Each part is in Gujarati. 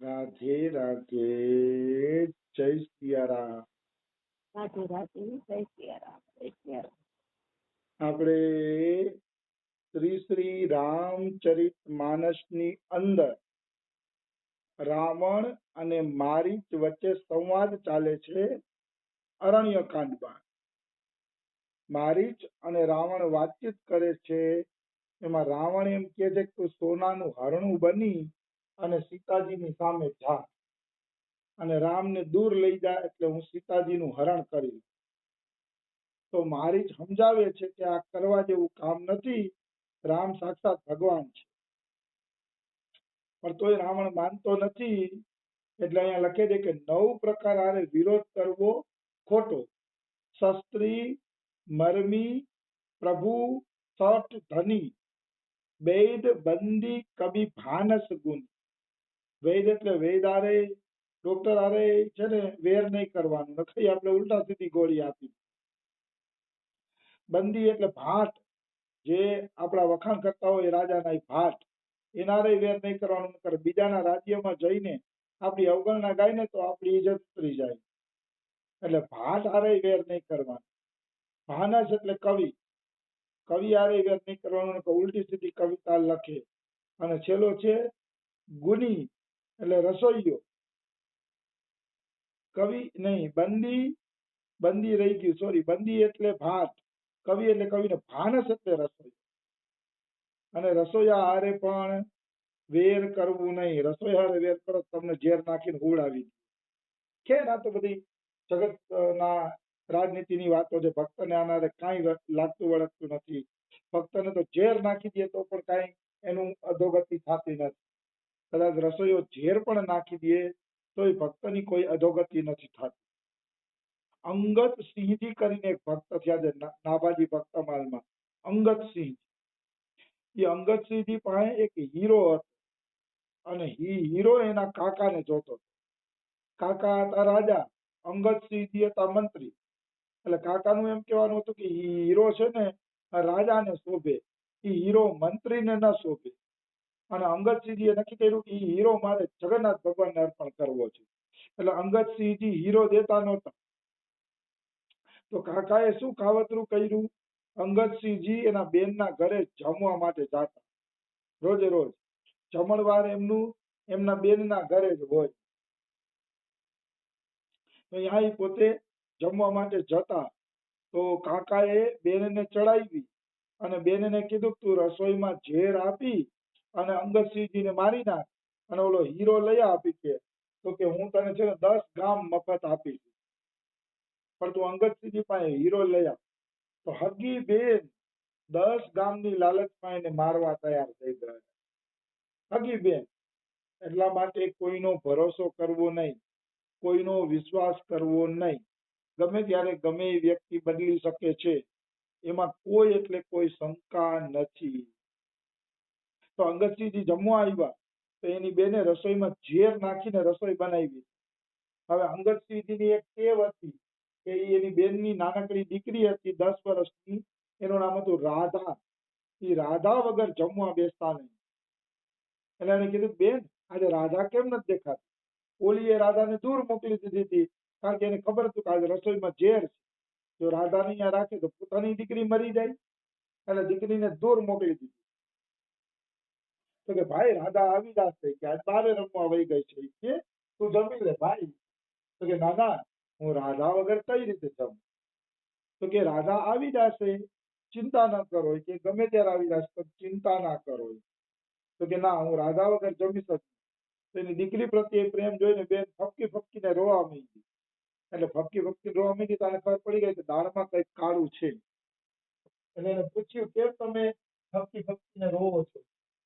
રાધે રાધે. જય સિયારામ. રાધે રાધે. જય સિયારામ. જય સિયારામ. આપણે શ્રી શ્રી રામચરિત માનસની અંદર રાવણ અને મારીચ વચ્ચે સંવાદ ચાલે છે. અરણ્યકાંડમાં મારીચ અને રાવણ વાતચીત કરે છે. એમાં રાવણ એમ કહે છે કે સોનાનું હરણું બની અને સીતાજીની સામે જા અને રામને દૂર લઈ જા એટલે હું સીતાજીનું હરણ કરી. તો મારીચ સમજાવે છે કે આ કરવા જેવું કામ નથી. રામ સાક્ષાત ભગવાન છે. પણ તોય રાવણ માનતો નથી. એટલે અહીંયા લખે છે કે 9 પ્રકાર હારે વિરોધ કરવો ખોટો. શસ્ત્રી, મરમી, પ્રભુ, સઠ, ધની, વૈદ, બંદી, કબી, ભાનસ ગુણ. વૈદ એટલે વૈદ હારે, ડોક્ટર હારે છે ને વેર નહીં કરવાનું, નખઈ આપણે ઉલટા સીધી ગોળી આપી. બંદી એટલે ભાટ, જે આપણા વખાણ કરતા હોય રાજાના ભાટ, એના હારે વેર નહીં કરવાનું. નકર બીજાના રાજ્યમાં જઈને આપણી અવગણના ગાય ને તો આપણી ઇજ્જત ઉતરી જાય. એટલે ભાટ હારે વેર નહીં કરવાનું. ભાનસ એટલે કવિ, કવિ હારે વેર નહીં કરવાનું, ઉલટી સીધી કવિતા લખે. અને છેલ્લો છે ગુની એટલે રસોઈયો. કવિ નહીં, બંદી, બંદી રહી ગયું, સોરી, બંદી એટલે ભાત, કવિ એટલે કવિને ભાનસ એટલે રસોઈ. અને રસોઈયા હારે પણ વેર કરવું નહીં. રસોઈ હારે વેર કરો તમને ઝેર નાખીને ઉડાવી. ખેર આ તો બધી જગતના રાજનીતિની વાતો છે. ભક્તને આના કાંઈ લાગતું વળગતું નથી. ભક્તને તો ઝેર નાખી દે તો પણ કાંઈ એનું અધોગતિ થતી નથી. કદાચ રસોઈયો ઝેર પણ નાખી દે તોય ભક્તની કોઈ અધોગતિ નથી થતી. અંગત સિંહજી કરીને એક ભક્ત થયા છે નાભાજી ભક્તમાલમાં. અંગત સિંહ, એ અંગત સિંહજી પાસે એક હીરો હતો અને હીરો એના કાકાને જોતો. કાકા હતા રાજા, અંગત સિંહજી હતા મંત્રી. એટલે કાકાનું એમ કહેવાનું હતું કે હીરો છે ને રાજાને શોભે, એ હીરો મંત્રીને ન શોભે. અને અંગતસિંહજીએ નક્કી કર્યું કે હીરો મારે જગન્નાથ ભગવાનને અર્પણ કરવો છે. એટલે અંગતસિંહજી હીરો દેતા નહોતા. તો કાકાએ શું કાવતરું કર્યું, અંગતસિંહજી એના બેનના ઘરે જમવા માટે જતા. રોજે રોજ જમણવાર એમના બેનના ઘરે જ હોય. તો અહીં પોતે જમવા માટે જતા. તો કાકાએ બેનને ચડાવી અને બેનને કીધું તું રસોઈમાં ઝેર આપી અને અંગતસિંહજીને મારી નાખ અને ઓલો હીરો લઈ આપી કે. તો કે હું તને છે ને 10 ગામ મફત આપીશ, પણ તું અંગતસિંહજી પાસે હીરો લઈ આપ. તો હગી બેન 10 ગામની લાલચમાં એને મારવા તૈયાર થઈ ગયા. હગી બેન. એટલા માટે કોઈનો ભરોસો કરવો નહીં, કોઈનો વિશ્વાસ કરવો નહીં. ગમે ત્યારે ગમે એ વ્યક્તિ બદલી શકે છે, એમાં કોઈ એટલે કોઈ શંકા નથી. તો અંગતસિંહજી જમવા આવ્યા તો એની બેને રસોઈમાં ઝેર નાખીને રસોઈ બનાવી. હવે અંગતસિંહજીની એક ટેવ હતી કે એની બેનની નાનકડી દીકરી હતી 10 વર્ષની, એનું નામ હતું રાધા. એ રાધા વગર જમવા બેસતા નહીં. એટલે એને કીધું બેન આજે રાધા કેમ નથી દેખાતી. ઓલીએ રાધાને દૂર મોકલી દીધી હતી, કારણ કે એને ખબર હતું કે આજે રસોઈમાં ઝેર છે. જો રાધાને અહીંયા રાખે તો પોતાની દીકરી મરી જાય. એટલે દીકરીને દૂર મોકલી દીધી. તો કે ભાઈ રાધા આવી જશે કે આજ બારે રમવા વહી ગઈ છે કે તું જમી લે ભાઈ. તો કે ના, હું રાધા વગર કઈ રીતે જમું. તો કે રાધા આવી જશે, ચિંતા ન કરો કે ગમે ત્યારે આવી જશે તો ચિંતા ના કરો. તો કે ના, હું રાધા વગર જમી શકું. તો એની દીકરી પ્રત્યે પ્રેમ જોઈને બેન ફપકી ફપકીને રોવા માંડી. એટલે ફપકી ફપકી રોવા માંડી તો આને ખબર પડી ગઈ કે દાળમાં કંઈક કાળું છે. એટલે એને પૂછ્યું કેમ તમે ફપકી ફપકીને રોવો છો,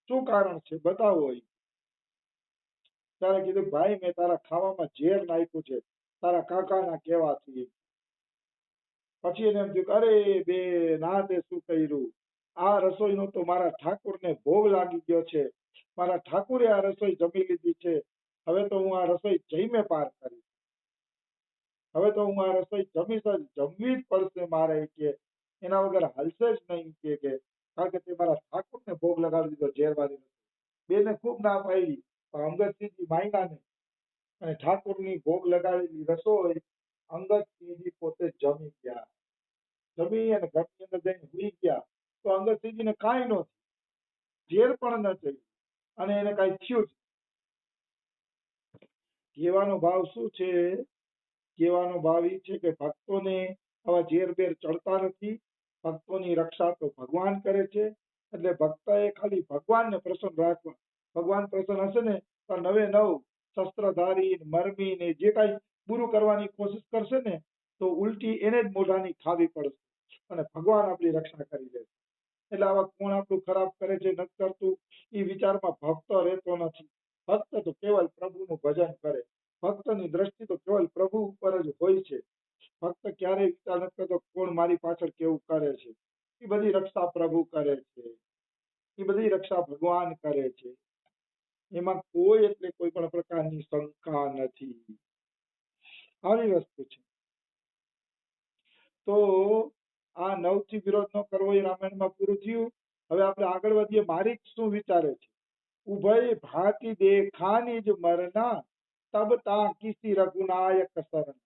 શું કારણ છે બતાવો. ત્યારે કીધું ભાઈ મેં તારા ખાવામાં ઝેર નાખ્યું છે તારા કાકાના કહેવાથી. પછી એને એમ થયું અરે બેન આ તે શું કર્યું. આ રસોઈનો તો મારા ઠાકુરને ભોગ લાગી ગયો છે. મારા ઠાકુરે આ રસોઈ જમી લીધી છે. હવે તો હું આ રસોઈ જઈને પાર કરીશ. હવે તો હું આ રસોઈ જમીશ જ, જમવી જ પડશે મારે કે એના વગર હાલશે જ નહીં કે કારણ કે તે મારા ઠાકુરને ભોગ લગાડી દીધો ઝેરવાળી. બેને ખૂબ ના પાડી. તો અંગદસિંહજી માયનાને અને ઠાકોરની ભોગ લગાડેલી રસોઈ અંગદસિંહજી પોતે જમી ગયા. જમી અને ઘરની અંદર જઈને સૂઈ ગયા તો અંગદસિંહજીને કાંઈ ન થયું, ઝેર પણ ન ચડ્યું અને એને કાંઈ થયું જ. કહેવાનો ભાવ શું છે? કહેવાનો ભાવ એ છે કે ભક્તોને આવા ઝેર બેર ચડતા નથી. ભક્તોની રક્ષા તો ભગવાન કરે છે. એટલે ભક્તએ ખાલી ભગવાનને પ્રસન્ન રાખવા. ભગવાન પ્રસન્ન હશે ને તો નવે નવ શસ્ત્રધારી મરમી ને જે કાંઈ બુરું કરવાની કોશિશ કરશે ને તો ઉલટી એને જ મોઢાની ખાવી પડશે અને ભગવાન આપણી રક્ષા કરી લેશે. એટલે આવા કોણ આપણું ખરાબ કરે છે નથી કરતું એ વિચારમાં ભક્ત રહેતો નથી. ભક્ત તો કેવલ પ્રભુનું ભજન કરે. ભક્તની દ્રષ્ટિ તો કેવલ પ્રભુ ઉપર જ હોય છે. ભક્ત ક્યારેય વિચાર નથી કરતો કોણ મારી પાછળ કેવું કરે છે. એ બધી રક્ષા પ્રભુ કરે છે. એ બધી રક્ષા ભગવાન કરે છે. એમાં કોઈ એટલે કોઈ પણ પ્રકારની શંકા નથી. આવી વસ્તુ છે. તો આ 9 થી વિરોધ ન કરવો એ રામાયણમાં પૂરું થયું. હવે આપણે આગળ વધીએ. મારીચ શું વિચારે છે? ઉભય ભાતી દેખાની જ મરના તબ તા કિસી રઘુનાયક શરણ.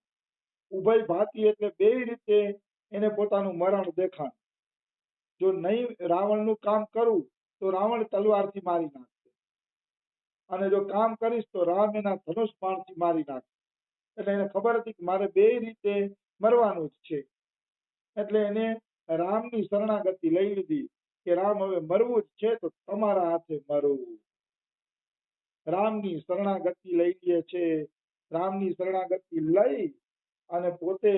ઉભય ભાતી એટલે બે રીતે એને પોતાનું મરણ દેખાણ. જો નહીં રાવણનું કામ કરું તો રાવણ તલવારથી મારી નાખશે અને જો કામ કરીશ તો રામ એના ધનુષ બાણથી મારી નાખશે. એટલે એને ખબર હતી કે મારે બે રીતે મરવાનું જ છે. એટલે એને રામની શરણાગતિ લઈ લીધી કે રામ હવે મરવું જ છે તો તમારા હાથે મરવું. રામની શરણાગતિ લઈ લે છે. રામની શરણાગતિ લઈ અને પોતે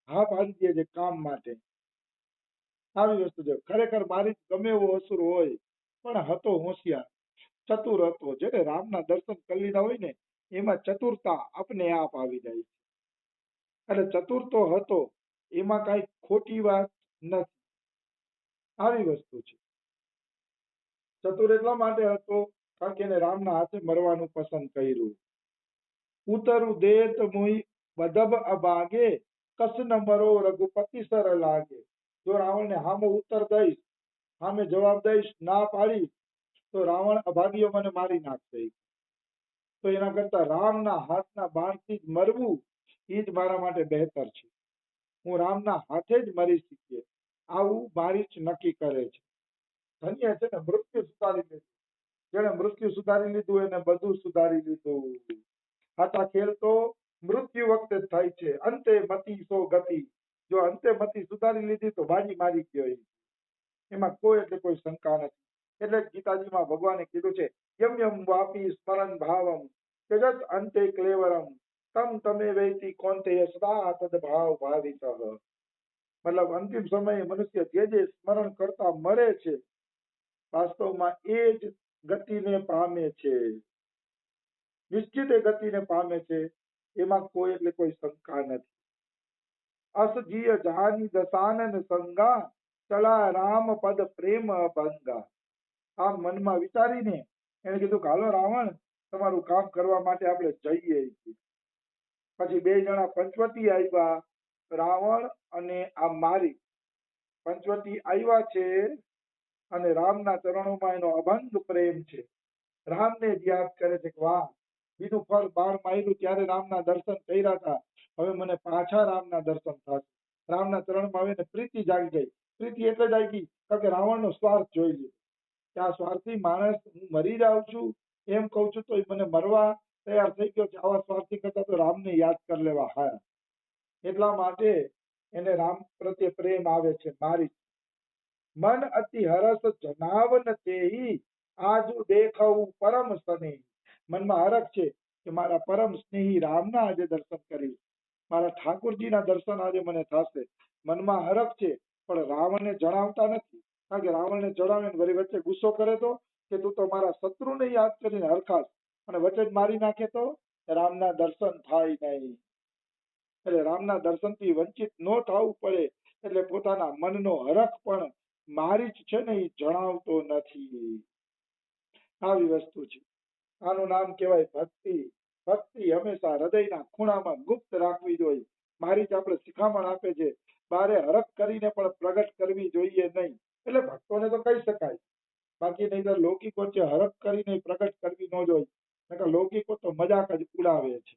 હા પાડી દે છે કામ માટે. આવી વસ્તુ છે. ખરેખર મારી ગમે એવો અસુર હોય પણ હતો હોશિયાર, ચતુર હતો. જેને રામના દર્શન કરી લીધા હોય ને એમાં ચતુરતા આપને આપ આવી જાય છે. એટલે ચતુર તો હતો, એમાં કઈ ખોટી વાત નથી. આવી વસ્તુ છે. ચતુર એટલા માટે હતો કારણ કે એને રામના હાથે મરવાનું પસંદ કર્યું. ઉતરું દેત મુઈ બદબ અભાગે કસ ન મરો રઘુપતિ સર લાગે. જો રાવણને સામે ઉત્તર દઈશ, સામે જવાબ દઈશ, ના પાડી તો રાવણ અભાગીઓ મને મારી નાખશે. તો એના કરતા રામના હાથના બાણથી જ મરવું એ જ મારા માટે બહેતર છે. હું રામના હાથે જ મરી શકીએ આવું મારી જ નક્કી કરે છે. ધન્ય છે ને મૃત્યુ સુધારી લીધું. જેને મૃત્યુ સુધારી લીધું એને બધું સુધારી લીધું. સાચા ખેલ તો મૃત્યુ વખતે જ થાય છે. અંતે મતિ સો ગતિ. જો અંતે મતિ સુધારી લીધી તો બાજી મારી ગયો. એમાં કોઈ એટલે કોઈ શંકા નથી. એટલે જ ગીતાજીમાં ભગવાને કીધું છે યમ યમ વાપી સ્મરણ ભાવમ જગત અંતે ક્લેવરમ તમ તમે વૈતી કોન્તે સદા તદભાવ ભાવિતઃ. મતલબ અંતિમ સમયે મનુષ્ય જે જે સ્મરણ કરતા મરે છે વાસ્તવમાં એ જ ગતિને પામે છે. નિશ્ચિત એ ગતિને પામે છે. એમાં કોઈ એટલે કોઈ શંકા નથી. અસ જીય જાની દશાનન સંગા ચલા રામ પદ પ્રેમ ભંગા. આમ મનમાં વિચારીને એને કીધું કે હાલો રાવણ તમારું કામ કરવા માટે આપણે જઈએ. પછી બે જણા પંચવટી આવ્યા, રાવણ અને આ મારી. પંચવટી આવ્યા છે અને રામના ચરણોમાં એનો અભંગ પ્રેમ છે. રામને જ યાદ કરે છે કે વાહ, બીજું ફળ બાણ માર્યું ત્યારે રામના દર્શન કર્યા હતા, હવે મને પાછા રામના દર્શન થશે. રામના ચરણમાં આવીને પ્રીતિ જાગી ગઈ. પ્રીતિ એટલે જાગી કારણ કે રાવણનો સ્વાર્થ જોઈ લીધો કે આ સ્વાર્થી માણસ હું મરી જાઉં છું એમ કહું છું તો મને મરવા તૈયાર થઈ ગયો છે. આવા સ્વાર્થી કરતા તો રામને યાદ કરી લેવા હારા. એટલા માટે એને રામ પ્રત્યે પ્રેમ આવે છે. મારી મન અતિ હરસ જનાવન તેહી આજુ દેખવું પરમ સ્નેહી. મનમાં હરખ છે કે મારા પરમ સ્નેહી રામના આજે દર્શન કરીશ, મારા ઠાકોરજીના દર્શન આજે મને થશે. મનમાં હરખ છે પણ રાવણને જણાવતા નથી કારણ કે રાવણને જણાવીને વળી વચ્ચે ગુસ્સો કરે તો કે તું તો મારા શત્રુને યાદ કરીને હરખાશ અને વચ્ચે જ મારી નાખે તો રામના દર્શન થાય નહીં. એટલે રામના દર્શનથી વંચિત ન થવું પડે એટલે પોતાના મનનો હરખ પણ મારી જ છે ને એ જણાવતો નથી. આવી વસ્તુ છે. આનું નામ કહેવાય ભક્તિ. ભક્તિ હંમેશા હૃદયના ખૂણામાં ગુપ્ત રાખવી જોઈએ. મારી જ આપણે શિખામણ આપે છે બારે હરખ કરીને પણ પ્રગટ કરવી જોઈએ નહીં. એટલે ભક્તોને તો કહી શકાય, બાકી નહીં તો લૌકિક વચ્ચે હરખ કરીને પ્રગટ કરવી ન જોઈએ. નકર લૌકિકો તો મજાક જ ઉડાવે છે.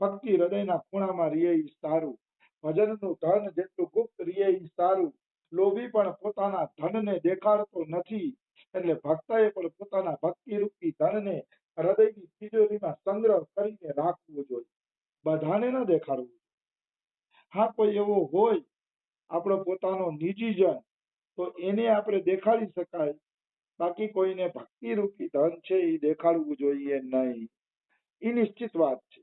ભક્તિ હૃદયના ખૂણામાં રીએ ઈ સારું, ભજનનું ધન જેટલું ગુપ્ત રીએ ઈ સારું. લોભી પણ પોતાના ધનને દેખાડતો નથી, એટલે ભક્તએ પણ પોતાના ભક્તિરૂપી ધનને હૃદયની તિજોરીમાં સંગ્રહ કરીને રાખવું જોઈએ, બધાને ન દેખાડવું. હા, કોઈ એવો હોય આપણો પોતાનો નિજીજન, તો એને આપણે દેખાડી શકાય, બાકી કોઈને ભક્તિરૂપી ધન છે એ દેખાડવું જોઈએ નહીં. એ નિશ્ચિત વાત છે,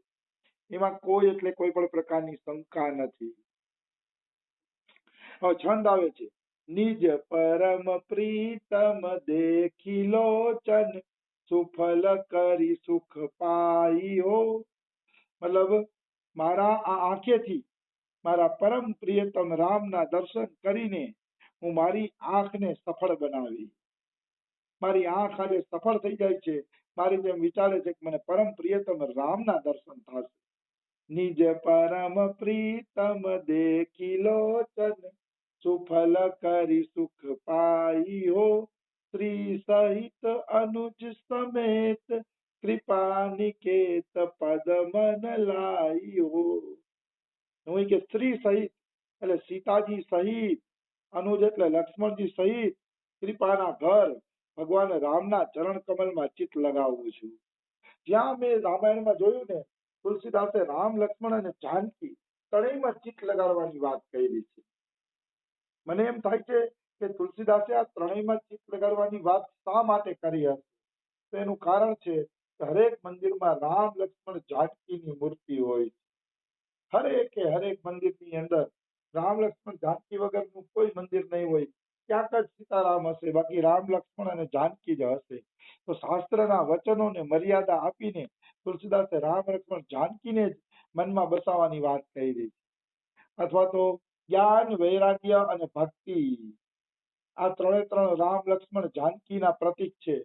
એમાં કોઈ એટલે કોઈ પણ પ્રકારની શંકા નથી. હવે છંદ આવે છે, નિજ પરમ પ્રીતમ દેખી લોચન, સુફલ કરી સુખ પાઈઓ. મતલબ મારા આ આંખેથી મારા પરમ પ્રિયતમ રામના દર્શન કરીને હું મારી આંખને સફળ બનાવી. મારી આંખ આજે સફળ થઈ જાય છે, મારી જેમ વિચારે છે કે મને પરમ પ્રિયતમ રામના દર્શન થશે. નિજ પરમ પ્રીતમ દેખી લોચન, સુફલ કરી સુખ પાઈઓ. શ્રી સહિત અનુજ સમેત, કૃપા નિકેત પદ મન લાઈઓ. હું કે સ્ત્રી સહિત એટલે સીતાજી સહિત, અનુજ એટલે લક્ષ્મણજી સહિત, કૃપાના ઘર ભગવાન રામના ચરણ કમલમાં ચિત્ત લગાવું છું. જ્યાં મેં રામાયણમાં જોયું ને, તુલસીદાસે રામ, લક્ષ્મણ અને જાનકી ત્રણેયમાં ચિત્ત લગાડવાની વાત કરી છે. મને એમ થાય છે કે તુલસીદાસે આ ત્રણેયમાં ચિત્ત લગાડવાની વાત શા માટે કરી હશે? તો એનું કારણ છે કે હરેક મંદિરમાં રામ, લક્ષ્મણ, જાનકીની મૂર્તિ હોય છે. હરેક મંદિરની અંદર રામ, લક્ષ્મણ, જાનકી વગરનું કોઈ મંદિર નહીં હોય. ક્યાંક જ સીતારામ હશે, બાકી રામ, લક્ષ્મણ અને જાનકી જ હશે. તો શાસ્ત્રના વચનોને મર્યાદા આપીને તુલસીદાસે રામ, લક્ષ્મણ, જાનકીને જ મનમાં બસાવવાની વાત કરી છે. અથવા તો જ્ઞાન, વૈરાગ્ય અને ભક્તિ, આ ત્રણ રામ, લક્ષ્મણ, જાનકીના પ્રતીક છે.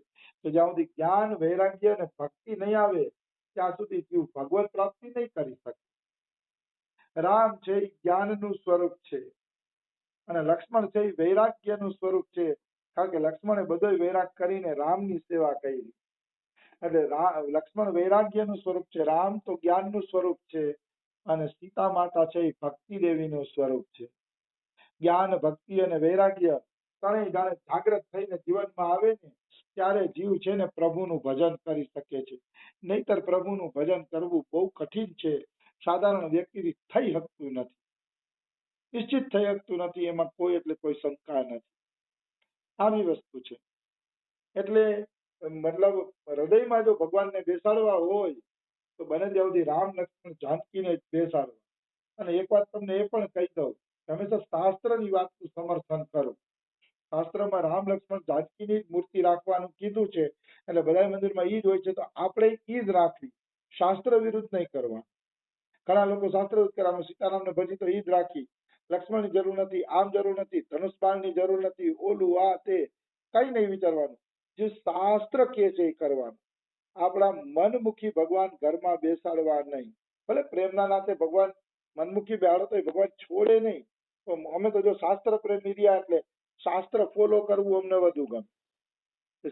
તો જ્યાં સુધી જ્ઞાન, વૈરાગ્ય અને ભક્તિ નહીં આવે ત્યાં સુધી જીવ ભગવત પ્રાપ્તિ નહીં કરી શકે. રામ છે એ જ્ઞાનનું સ્વરૂપ છે અને લક્ષ્મણ છે એ વૈરાગ્યનું સ્વરૂપ છે, કારણ કે લક્ષ્મણે બધો વૈરાગ કરીને રામની સેવા કરી. એટલે લક્ષ્મણ વૈરાગ્યનું સ્વરૂપ છે, રામ તો જ્ઞાનનું સ્વરૂપ છે અને સીતા માતા છે એ ભક્તિ દેવીનું સ્વરૂપ છે. જ્ઞાન, ભક્તિ અને વૈરાગ્ય ત્રણેય જાણે જાગ્રત થઈને જીવનમાં આવે ને ત્યારે જીવ છે ને પ્રભુનું ભજન કરી શકે છે. નહીતર પ્રભુનું ભજન કરવું બહુ કઠિન છે, સાધારણ વ્યક્તિથી થઈ શકતું નથી, નિશ્ચિત થઈ શકતું નથી. એમાં કોઈ એટલે કોઈ શંકા નથી. આવી વસ્તુ છે. એટલે મતલબ હૃદયમાં જો ભગવાનને બેસાડવા હોય તો બને ત્યાં સુધી રામ, લક્ષ્મણ, જાનકીને જ બેસાડવા. અને એક વાત તમને એ પણ કહી દઉં, હંમેશા શાસ્ત્રની વાતનું સમર્થન કરો. શાસ્ત્રમાં રામ, લક્ષ્મણ, જાનકીની મૂર્તિ રાખવાનું કીધું છે, એટલે બધા મંદિરમાં ઈ જ હોય છે, તો આપણે ઈ જ રાખવી, શાસ્ત્ર વિરુદ્ધ નહીં કરવા. ઘણા લોકો શાસ્ત્ર વિરુદ્ધ કરવાનું, સીતારામને ભજી તો ઈ જ રાખી, લક્ષ્મણની જરૂર નથી, આમ જરૂર નથી, ધનુષ બાણની જરૂર નથી, ઓલું આ તે કઈ નહીં વિચારવાનું. જે શાસ્ત્ર કહે છે એ કરવાનું. આપણા મનમુખી ભગવાન ઘરમાં બેસાડવા નહીં. ભલે પ્રેમના નાતે ભગવાન મનમુખી બેહાડો તો ભગવાન છોડે નહીં. અમે તો જો શાસ્ત્ર પ્રેમી રહ્યા એટલે શાસ્ત્ર ફોલો કરવું અમને વધુ ગમે.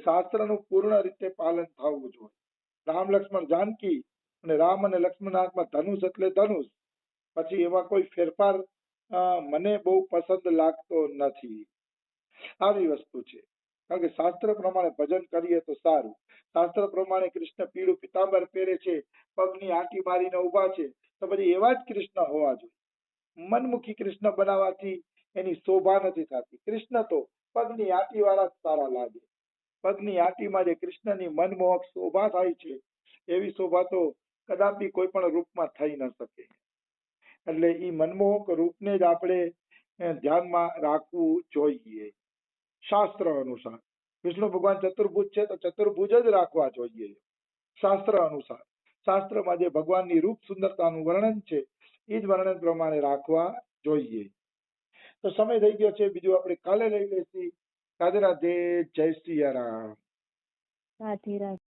શાસ્ત્રનું પૂર્ણ રીતે પાલન થવું જોઈએ. રામ, લક્ષ્મણ, જાનકી અને રામ અને લક્ષ્મણના હાથમાં ધનુષ એટલે ધનુષ. પછી એમાં કોઈ ફેરફાર મને બહુ પસંદ લાગતો નથી. આવી વસ્તુ છે. કારણ કે શાસ્ત્ર પ્રમાણે ભજન કરીએ તો સારું. શાસ્ત્ર પ્રમાણે કૃષ્ણ પીળું પિતાંબર પહેરે છે, પગની આંટી મારીને ઉભા છે, તો પછી એવા જ કૃષ્ણ હોવા જોઈએ. મનમુખી કૃષ્ણ બનાવવાથી એની શોભા નથી થતી. કૃષ્ણ તો પગની આંટી વાળા જ સારા લાગે. પગની આંટીમાં જે કૃષ્ણની મનમોહક શોભા થાય છે, એવી શોભા તો કદાપી કોઈ પણ રૂપમાં થઈ ન શકે. એટલે એ મનમોહક રૂપને જ આપણે ધ્યાનમાં રાખવું જોઈએ. શાસ્ત્ર અનુસાર વિષ્ણુ ભગવાન ચતુર્ભુજ છે તો ચતુર્ભુજ જ રાખવા જોઈએ શાસ્ત્ર અનુસાર. શાસ્ત્રમાં જે ભગવાનની રૂપ સુંદરતાનું વર્ણન છે એ જ વર્ણન પ્રમાણે રાખવા જોઈએ. તો સમય થઈ ગયો છે, બીજું આપણે કાલે લઈ લઈશું. રાધે રાધે, જય શ્રી રામ. રાધે રાધે.